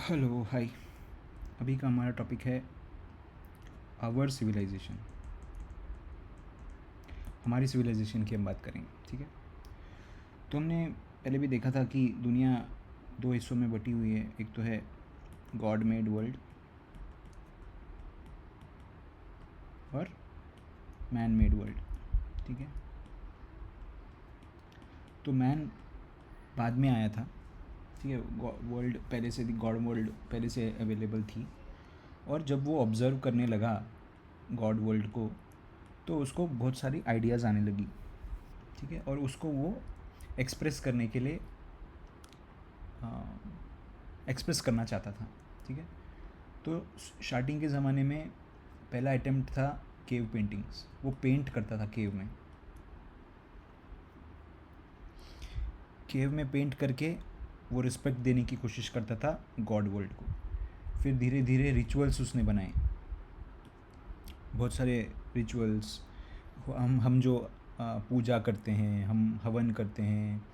Hello hi. अभी का हमारा टॉपिक है आवर सिविलाइजेशन। हमारी सिविलाइजेशन की हम बात करेंगे, ठीक है। तो हमने पहले भी देखा था कि दुनिया दो हिस्सों में बटी हुई है। एक तो है गॉड मेड वर्ल्ड और मैन मेड वर्ल्ड, ठीक है। तो मैन बाद में आया था, ठीक है। वर्ल्ड पहले से थी, गॉड वर्ल्ड पहले से अवेलेबल थी। और जब वो ऑब्ज़र्व करने लगा गॉड वर्ल्ड को, तो उसको बहुत सारी आइडियाज़ आने लगी, ठीक है। और उसको वो एक्सप्रेस करने के लिए एक्सप्रेस करना चाहता था, ठीक है। तो स्टार्टिंग के ज़माने में पहला अटेम्प्ट था केव पेंटिंग्स। वो पेंट करता था केव में पेंट करके वो रिस्पेक्ट देने की कोशिश करता था गॉड वर्ल्ड को। फिर धीरे धीरे रिचुअल्स उसने बनाए, बहुत सारे रिचुअल्स। हम जो पूजा करते हैं, हम हवन करते हैं,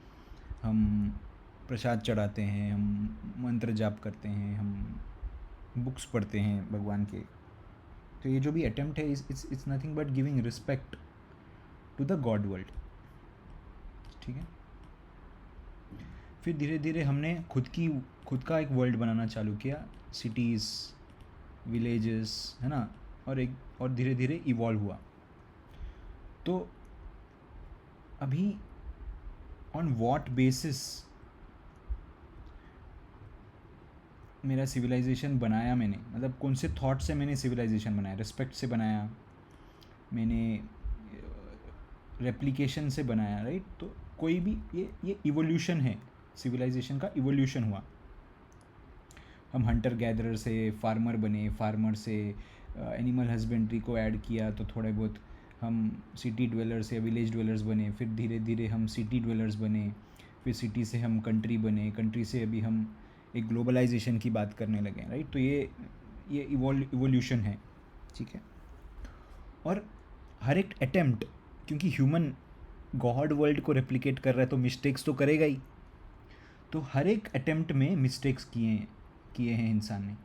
हम प्रसाद चढ़ाते हैं, हम मंत्र जाप करते हैं, हम बुक्स पढ़ते हैं भगवान के। तो ये जो भी अटेम्प्ट है, it's nothing but giving respect to the god world, ठीक है। फिर धीरे धीरे हमने खुद का एक वर्ल्ड बनाना चालू किया, सिटीज़, विलेजेस, है ना। और धीरे धीरे इवॉल्व हुआ। तो अभी ऑन व्हाट बेसिस मेरा सिविलाइजेशन बनाया मैंने, मतलब कौन से थॉट से मैंने सिविलाइजेशन बनाया? रिस्पेक्ट से बनाया मैंने, रेप्लिकेशन से बनाया, राइट। तो कोई भी ये इवोल्यूशन है, सिविलाइजेशन का इवोल्यूशन हुआ। हम हंटर गैदरर से फार्मर बने, फार्मर से एनिमल हस्बेंड्री को ऐड किया, तो थोड़े बहुत हम सिटी ड्वेलर्स या विलेज ड्वेलर्स बने। फिर धीरे धीरे हम सिटी ड्वेलर्स बने, फिर सिटी से हम कंट्री बने, कंट्री से अभी हम एक ग्लोबलाइजेशन की बात करने लगे, राइट। तो ये इवोल्यूशन है, ठीक है। और हर एक अटेम्प्ट, क्योंकि ह्यूमन गॉड वर्ल्ड को रेप्लिकेट कर रहा है तो मिस्टेक्स तो करेगा ही। तो हर एक अटेम्प्ट में मिस्टेक्स किए हैं इंसान ने।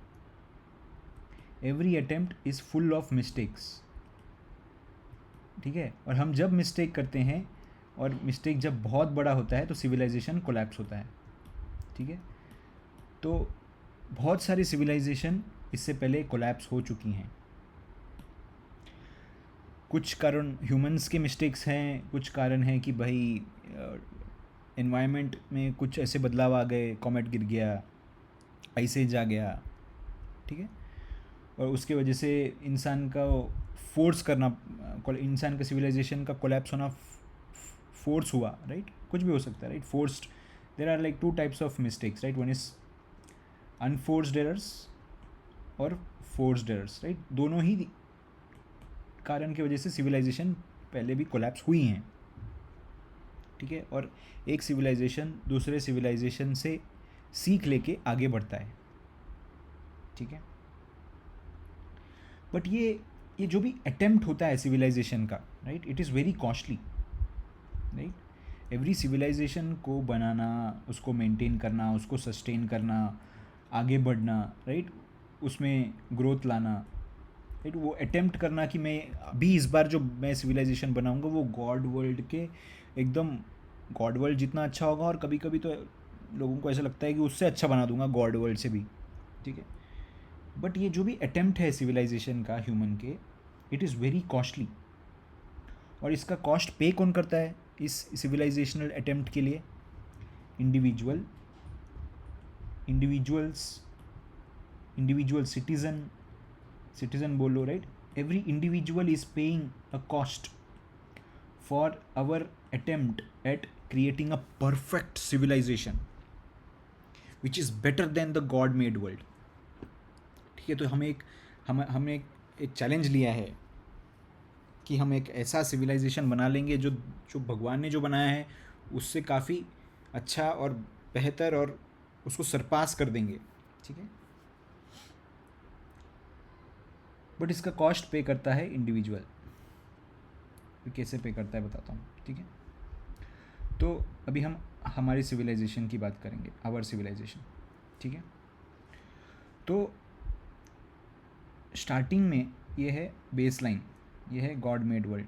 Every attempt is full of mistakes, ठीक है। और हम जब मिस्टेक करते हैं, और मिस्टेक जब बहुत बड़ा होता है, तो सिविलाइजेशन कोलैप्स होता है, ठीक है। तो बहुत सारी सिविलाइजेशन इससे पहले कोलैप्स हो चुकी हैं। कुछ कारण ह्यूमंस के मिस्टेक्स हैं, कुछ कारण हैं कि भाई एनवायरनमेंट में कुछ ऐसे बदलाव आ गए, कॉमेट गिर गया, आइसेज आ गया, ठीक है। और उसके वजह से इंसान का फोर्स करना, इंसान का सिविलाइजेशन का कोलैप्स होना फोर्स हुआ, राइट। कुछ भी हो सकता है, right. Forced, there are like two types of mistakes, right. One is unforced errors और फोर्स्ड एरर्स, राइट। दोनों ही कारण की वजह से सिविलाइजेशन पहले भी कोलैप्स हुई हैं, ठीक है। और एक सिविलाइजेशन दूसरे सिविलाइजेशन से सीख लेके आगे बढ़ता है, ठीक है। बट ये जो भी अटेम्प्ट होता है सिविलाइजेशन का, right, it is very costly, right. Every civilization को बनाना, उसको मेंटेन करना, उसको सस्टेन करना, आगे बढ़ना, राइट, उसमें ग्रोथ लाना, राइट। वो अटेम्प्ट करना कि मैं अभी इस बार जो मैं सिविलाइजेशन बनाऊंगा वो गॉड वर्ल्ड के एकदम, गॉड वर्ल्ड जितना अच्छा होगा, और कभी कभी तो लोगों को ऐसा लगता है कि उससे अच्छा बना दूंगा गॉड वर्ल्ड से भी, ठीक है। बट ये जो भी अटेम्प्ट है सिविलाइजेशन का ह्यूमन के, इट इज़ वेरी कॉस्टली। और इसका कॉस्ट पे कौन करता है इस सिविलाइजेशनल अटेम्प्ट के लिए? इंडिविजुअल्स, इंडिविजुअल सिटीजन बोलो, right. Every individual is paying a cost for our attempt at creating a perfect civilization which is better than the god made world, ठीक है। तो हमने एक चैलेंज लिया है कि हम एक ऐसा सिविलाइजेशन बना लेंगे जो जो भगवान ने जो बनाया है उससे काफ़ी अच्छा और बेहतर, और उसको सरपास कर देंगे, ठीक है। बट इसका कॉस्ट पे करता है इंडिविजुअल। कैसे पे करता है बताता हूँ, ठीक है। तो अभी हम हमारी सिविलाइजेशन की बात करेंगे, आवर सिविलाइजेशन, ठीक है। तो स्टार्टिंग में ये है बेसलाइन, ये है गॉड मेड वर्ल्ड।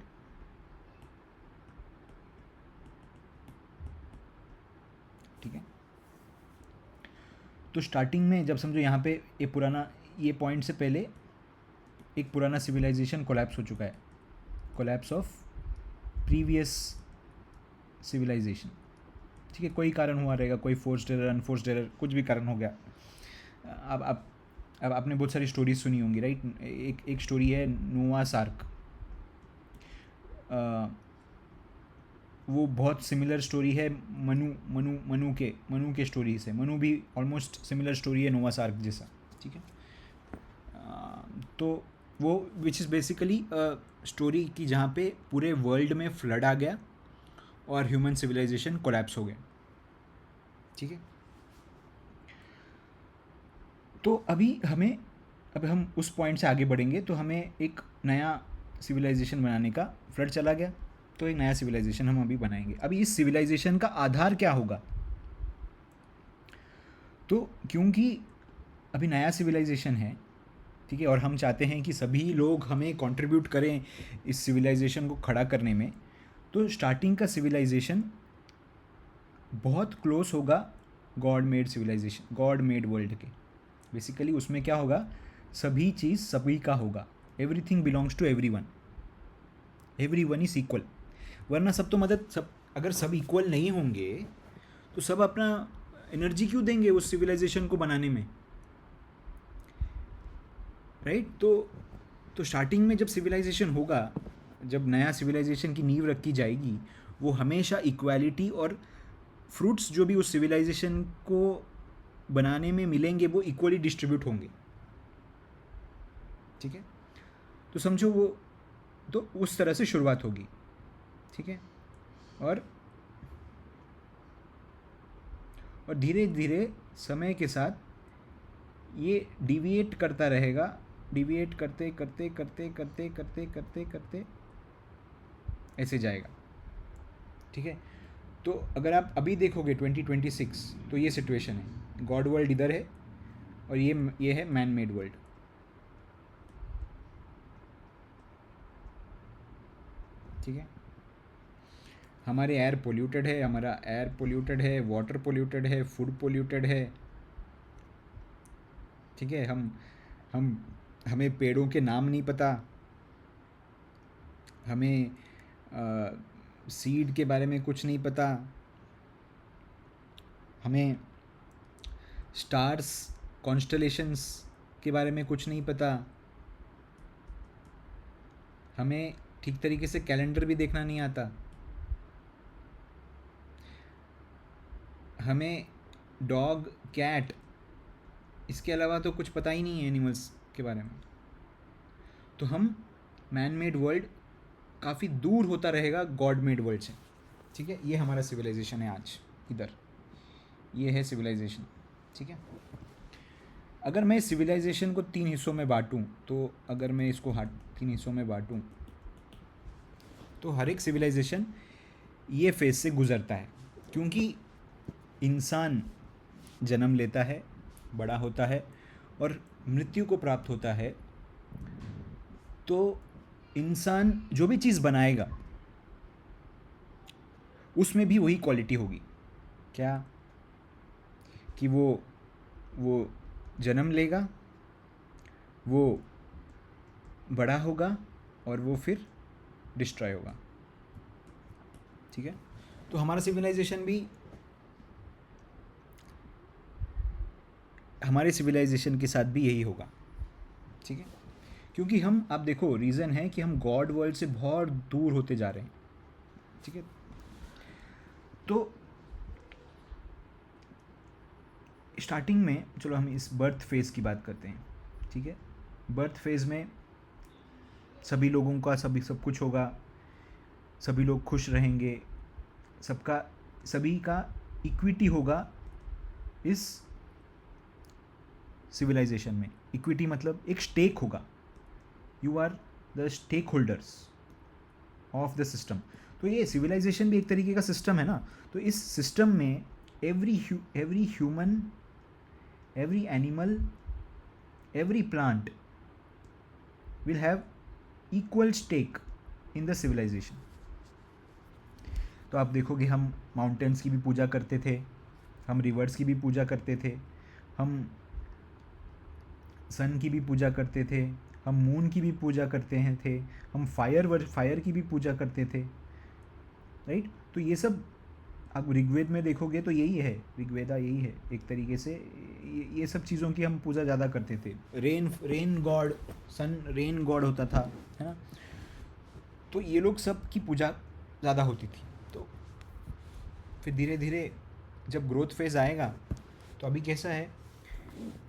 ठीक है, तो स्टार्टिंग में जब समझो यहाँ पे ये पॉइंट से पहले एक पुराना सिविलाइजेशन कोलैप्स हो चुका है, कोलैप्स ऑफ प्रीवियस सिविलाइजेशन। ठीक है, कोई कारण हुआ रहेगा, कोई फोर्स्ड एरर, अनफोर्स्ड एरर, कुछ भी कारण हो गया। अब आपने बहुत सारी स्टोरीज सुनी होंगी, राइट। एक स्टोरी है नोआस आर्क, वो बहुत सिमिलर स्टोरी है मनु के स्टोरी से। मनु भी ऑलमोस्ट सिमिलर स्टोरी है नोआस आर्क जैसा। ठीक है, तो वो विच इज़ बेसिकली स्टोरी की जहाँ पे पूरे वर्ल्ड में फ्लड आ गया और ह्यूमन सिविलाइजेशन कोलैप्स हो गया। ठीक है, तो अब हम उस पॉइंट से आगे बढ़ेंगे, तो हमें एक नया सिविलाइजेशन बनाने का फ्लड चला गया, तो एक नया सिविलाइजेशन हम अभी बनाएंगे। अभी इस सिविलाइजेशन का आधार क्या होगा? तो क्योंकि अभी नया सिविलाइजेशन है, ठीक है, और हम चाहते हैं कि सभी लोग हमें कंट्रीब्यूट करें इस सिविलाइजेशन को खड़ा करने में, तो स्टार्टिंग का सिविलाइजेशन बहुत क्लोज होगा god made civilization, god made world के। बेसिकली उसमें क्या होगा, सभी चीज़ सभी का होगा, everything belongs to everyone, everyone is equal. वरना सब तो अगर सब इक्वल नहीं होंगे तो सब अपना एनर्जी क्यों देंगे उस सिविलाइजेशन को बनाने में, राइट। तो स्टार्टिंग में जब सिविलाइजेशन होगा, जब नया सिविलाइजेशन की नींव रखी जाएगी, वो हमेशा इक्वालिटी और फ्रूट्स जो भी उस सिविलाइजेशन को बनाने में मिलेंगे वो इक्वली डिस्ट्रीब्यूट होंगे। ठीक है, तो समझो वो, तो उस तरह से शुरुआत होगी। ठीक है, और धीरे धीरे समय के साथ ये डिविएट करता रहेगा, डिविएट करते करते करते करते करते करते करते ऐसे जाएगा। ठीक है, तो अगर आप अभी देखोगे 2026, तो ये सिचुएशन है, गॉड वर्ल्ड इधर है और ये है मैन मेड वर्ल्ड। ठीक है, हमारे एयर पोल्यूटेड है, हमारा एयर पोल्यूटेड है, वाटर पोल्यूटेड है, फूड पोल्यूटेड है। ठीक है, हमें पेड़ों के नाम नहीं पता, हमें सीड के बारे में कुछ नहीं पता, हमें स्टार्स कॉन्स्टलेशंस के बारे में कुछ नहीं पता, हमें ठीक तरीके से कैलेंडर भी देखना नहीं आता, हमें डॉग कैट इसके अलावा तो कुछ पता ही नहीं है एनिमल्स के बारे में। तो हम मैन मेड वर्ल्ड काफ़ी दूर होता रहेगा गॉड मेड वर्ल्ड से। ठीक है, ये हमारा सिविलाइजेशन है आज इधर, ये है सिविलाइजेशन। ठीक है, अगर मैं सिविलाइजेशन को 3 हिस्सों में बांटूं, तो अगर मैं इसको 3 हिस्सों में बांटूं, तो हर एक सिविलाइजेशन ये फेज से गुजरता है। क्योंकि इंसान जन्म लेता है, बड़ा होता है और मृत्यु को प्राप्त होता है, तो इंसान जो भी चीज़ बनाएगा उसमें भी वही क्वालिटी होगी। क्या? कि वो जन्म लेगा, वो बड़ा होगा और वो फिर डिस्ट्रॉय होगा। ठीक है, तो हमारा सिविलाइजेशन भी, हमारे सिविलाइजेशन के साथ भी यही होगा। ठीक है, क्योंकि आप देखो, रीज़न है कि हम गॉड वर्ल्ड से बहुत दूर होते जा रहे हैं। ठीक है, तो स्टार्टिंग में चलो हम इस बर्थ फेज़ की बात करते हैं। ठीक है, बर्थ फेज़ में सभी लोगों का सब कुछ होगा, सभी लोग खुश रहेंगे, सभी का इक्विटी होगा इस सिविलाइजेशन में। इक्विटी मतलब एक स्टेक होगा, you are the stake holders of the system. तो ये सिविलाइजेशन भी एक तरीके का सिस्टम है ना। तो इस सिस्टम में every human, every animal every plant will have equal stake in the civilization. तो आप देखोगे हम माउंटेन्स की भी पूजा करते थे, हम रिवर्स की भी पूजा करते थे, हम सन की भी पूजा करते थे, हम मून की भी पूजा करते हैं थे, हम फायर की भी पूजा करते थे, राइट. तो ये सब आप ऋग्वेद में देखोगे तो यही है, ऋग्वेदा यही है एक तरीके से. ये सब चीज़ों की हम पूजा ज़्यादा करते थे. रेन गॉड, सन रेन गॉड होता था, है ना. तो ये लोग सब की पूजा ज़्यादा होती थी. तो फिर धीरे धीरे जब ग्रोथ फेज़ आएगा तो अभी कैसा है,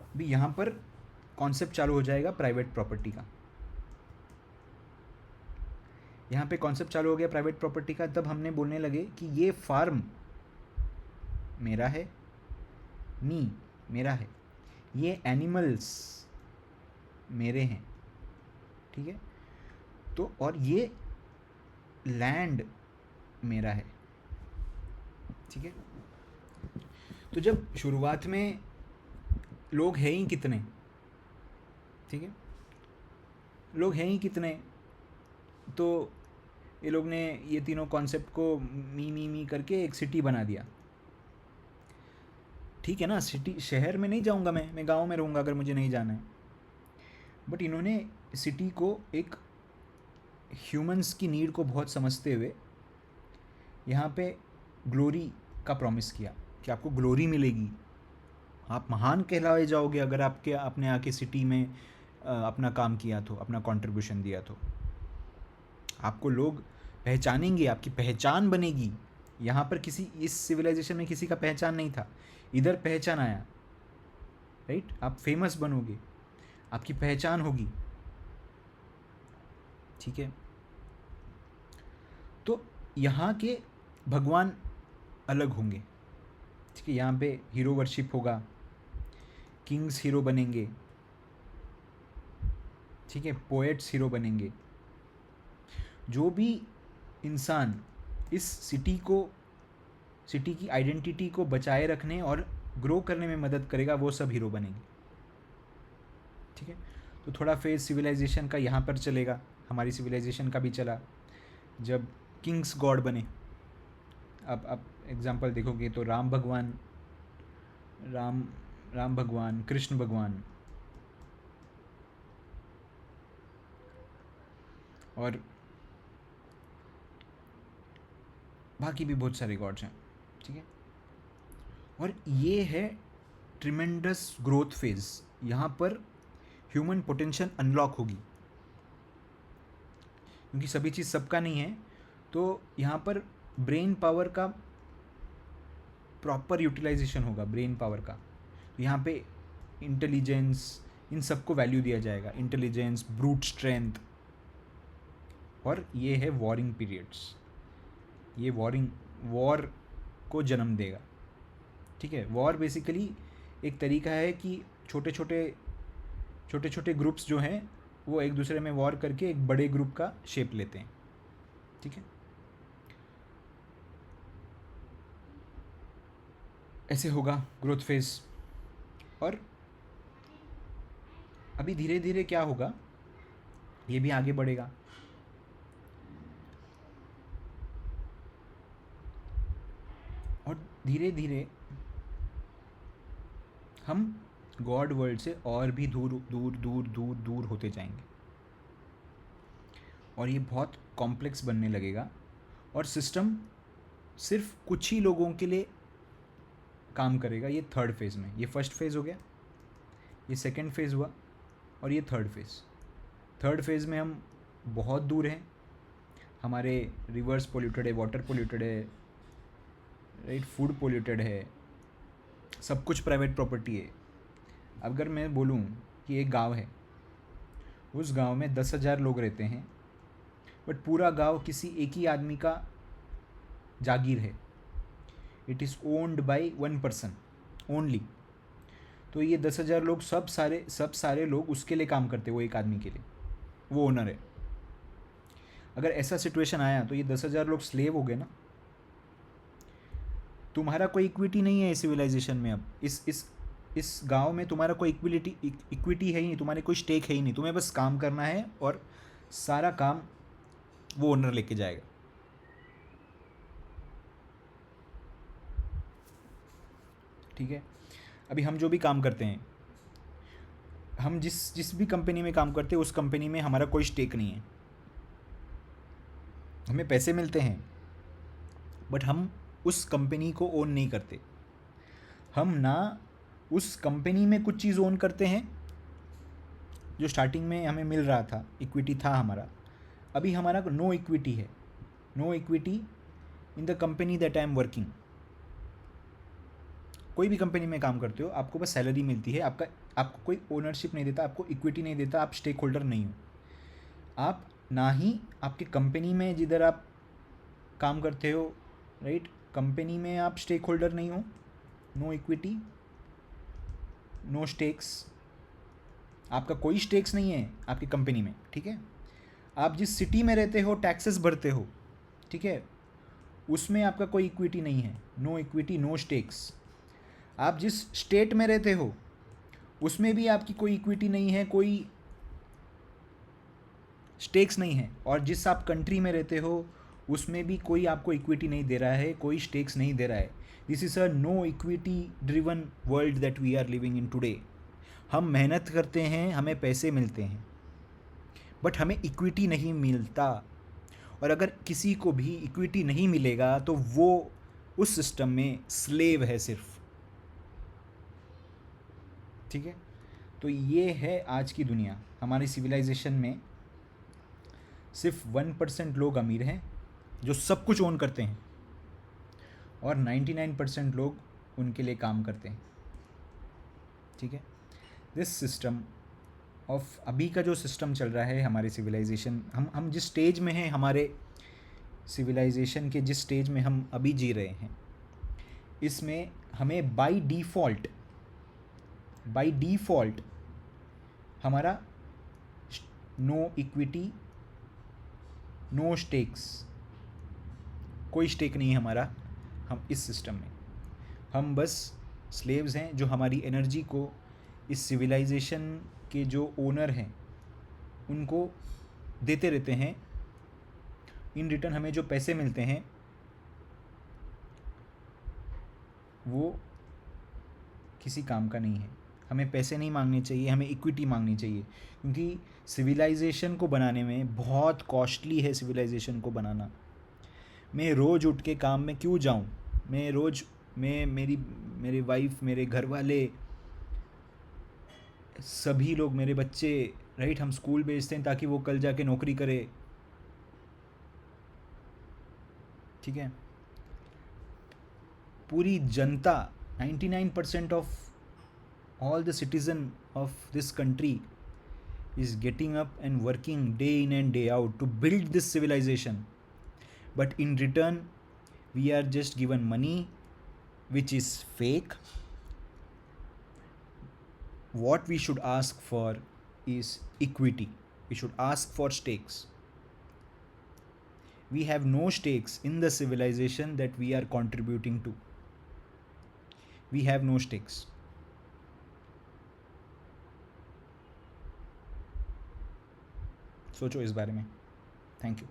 अभी यहाँ पर कॉन्सेप्ट चालू हो जाएगा प्राइवेट प्रॉपर्टी का. यहाँ पे कॉन्सेप्ट चालू हो गया प्राइवेट प्रॉपर्टी का. तब हमने बोलने लगे कि ये फार्म मेरा है, मेरा है, ये एनिमल्स मेरे हैं, ठीक है. तो और ये लैंड मेरा है, ठीक है. तो जब शुरुआत में लोग हैं ही कितने, ठीक है, लोग हैं ही कितने, तो ये लोग ने ये तीनों कॉन्सेप्ट को मी करके एक सिटी बना दिया. ठीक है ना, सिटी, शहर में नहीं जाऊंगा मैं गांव में रहूँगा अगर मुझे नहीं जाना है. बट इन्होंने सिटी को एक ह्यूमंस की नीड को बहुत समझते हुए यहाँ पे ग्लोरी का प्रॉमिस किया कि आपको ग्लोरी मिलेगी, आप महान कहलाए जाओगे अगर आपने आके सिटी में अपना काम किया तो, अपना कंट्रीब्यूशन दिया तो. आपको लोग पहचानेंगे, आपकी पहचान बनेगी. यहाँ पर इस सिविलाइजेशन में किसी का पहचान नहीं था, इधर पहचान आया, राइट. आप फेमस बनोगे, आपकी पहचान होगी, ठीक है. तो यहाँ के भगवान अलग होंगे, ठीक है. यहाँ पे हीरो वर्शिप होगा, किंग्स हीरो बनेंगे, ठीक है, पोएट्स हीरो बनेंगे. जो भी इंसान इस सिटी की आइडेंटिटी को बचाए रखने और ग्रो करने में मदद करेगा वो सब हीरो बनेंगे, ठीक है. तो थोड़ा फेज सिविलाइजेशन का यहाँ पर चलेगा, हमारी सिविलाइजेशन का भी चला जब किंग्स गॉड बने. अब आप एग्जांपल देखोगे तो राम भगवान, कृष्ण भगवान और बाकी भी बहुत सारे गॉड्स हैं, ठीक है. और ये है ट्रिमेंडस ग्रोथ फेज. यहाँ पर ह्यूमन पोटेंशियल अनलॉक होगी, क्योंकि सभी चीज़ सबका नहीं है. तो यहाँ पर ब्रेन पावर का प्रॉपर यूटिलाइजेशन होगा, ब्रेन पावर का. यहाँ पे इंटेलिजेंस, इन सबको वैल्यू दिया जाएगा, इंटेलिजेंस, ब्रूट स्ट्रेंथ. और ये है वॉरिंग पीरियड्स, ये वॉर को जन्म देगा, ठीक है. वॉर बेसिकली एक तरीका है कि छोटे छोटे ग्रुप्स जो हैं वो एक दूसरे में वॉर करके एक बड़े ग्रुप का शेप लेते हैं, ठीक है. ऐसे होगा ग्रोथ फेज. और अभी धीरे धीरे क्या होगा, ये भी आगे बढ़ेगा. और धीरे धीरे हम गॉड वर्ल्ड से और भी दूर होते जाएंगे. और ये बहुत कॉम्प्लेक्स बनने लगेगा. और सिस्टम सिर्फ कुछ ही लोगों के लिए काम करेगा. ये थर्ड फेज़ में, ये फर्स्ट फेज़ हो गया, ये सेकंड फेज़ हुआ और ये थर्ड फेज़ में हम बहुत दूर हैं. हमारे रिवर्स पोल्यूटेड है, वाटर पोल्यूटेड है, राइट, फूड पोल्यूटेड है, सब कुछ प्राइवेट प्रॉपर्टी है. अगर मैं बोलूँ कि एक गांव है, उस गांव में 10,000 लोग रहते हैं, बट पूरा गांव किसी एक ही आदमी का जागीर है. It is owned by one person only. तो ये 10,000 लोग सब सारे लोग उसके लिए काम करते हैं, वो एक आदमी के लिए, वो ओनर है. अगर ऐसा सिचुएशन आया तो ये 10,000 लोग स्लेव हो गए ना. तुम्हारा कोई इक्विटी नहीं है सिविलाइजेशन में. अब इस इस गांव में तुम्हारा कोई इक्विटी है ही नहीं, तुम्हारे कोई स्टेक है ही नहीं, तुम्हें बस काम करना है और सारा काम वो ओनर लेके जाएगा। ठीक है। अभी हम जो भी काम करते हैं, हम जिस जिस भी कंपनी में काम करते हैं उस कंपनी में हमारा कोई स्टेक नहीं है। हमें पैसे मिलते हैं बट हम उस कंपनी को ओन नहीं करते। हम ना उस कंपनी में कुछ चीज़ ओन करते हैं जो स्टार्टिंग में हमें मिल रहा था, इक्विटी था हमारा, अभी हमारा नो इक्विटी है, no equity in the company that I am working. कोई भी कंपनी में काम करते हो, आपको बस सैलरी मिलती है, आपको कोई ओनरशिप नहीं देता, आपको इक्विटी नहीं देता, आप स्टेक होल्डर नहीं हो। आप ना ही आपके कंपनी में जिधर आप काम करते हो, राइट, कंपनी में आप स्टेक होल्डर नहीं हो, नो इक्विटी, नो स्टेक्स, आपका कोई स्टेक्स नहीं है आपकी कंपनी में। ठीक है। आप जिस सिटी में रहते हो, टैक्सेस भरते हो, ठीक है, उसमें आपका कोई इक्विटी नहीं है, नो इक्विटी, नो स्टेक्स। आप जिस स्टेट में रहते हो उसमें भी आपकी कोई इक्विटी नहीं है, कोई स्टेक्स नहीं है, और जिस आप कंट्री में रहते हो उसमें भी कोई आपको इक्विटी नहीं दे रहा है, कोई स्टेक्स नहीं दे रहा है। This is a no equity driven world that we are living in today. हम मेहनत करते हैं, हमें पैसे मिलते हैं, बट हमें इक्विटी नहीं मिलता। और अगर किसी को भी इक्विटी नहीं मिलेगा तो वो उस सिस्टम में स्लेव है सिर्फ। ठीक है। तो ये है आज की दुनिया। हमारी सिविलाइजेशन में सिर्फ 1% लोग अमीर हैं जो सब कुछ ओन करते हैं, और 99% लोग उनके लिए काम करते हैं। ठीक है। दिस सिस्टम ऑफ अभी का जो सिस्टम चल रहा है हमारे सिविलाइजेशन, हम जिस स्टेज में हैं, हमारे सिविलाइजेशन के जिस स्टेज में हम अभी जी रहे हैं, इसमें हमें बाय डिफ़ॉल्ट हमारा नो इक्विटी, नो स्टेक्स, कोई स्टेक नहीं है हमारा। हम इस सिस्टम में हम बस स्लेव्स हैं जो हमारी एनर्जी को इस सिविलाइजेशन के जो ओनर हैं उनको देते रहते हैं। इन रिटर्न हमें जो पैसे मिलते हैं वो किसी काम का नहीं है। हमें पैसे नहीं मांगने चाहिए, हमें इक्विटी मांगनी चाहिए, क्योंकि सिविलाइजेशन को बनाने में बहुत कॉस्टली है। सिविलाइजेशन को बनाना, मैं रोज़ उठ के काम में क्यों जाऊँ, मैं मेरी वाइफ, मेरे घर वाले, सभी लोग, मेरे बच्चे, राइट, हम स्कूल भेजते हैं ताकि वो कल जाके नौकरी करे। ठीक है। पूरी जनता, 99% of all the citizen of this country is getting up and working day in and day out to build this civilization, but in return we are just given money which is fake. What we should ask for is equity. We should ask for stakes. We have no stakes in the civilization that we are contributing to. We have no stakes. सोचो इस बारे में। Thank you.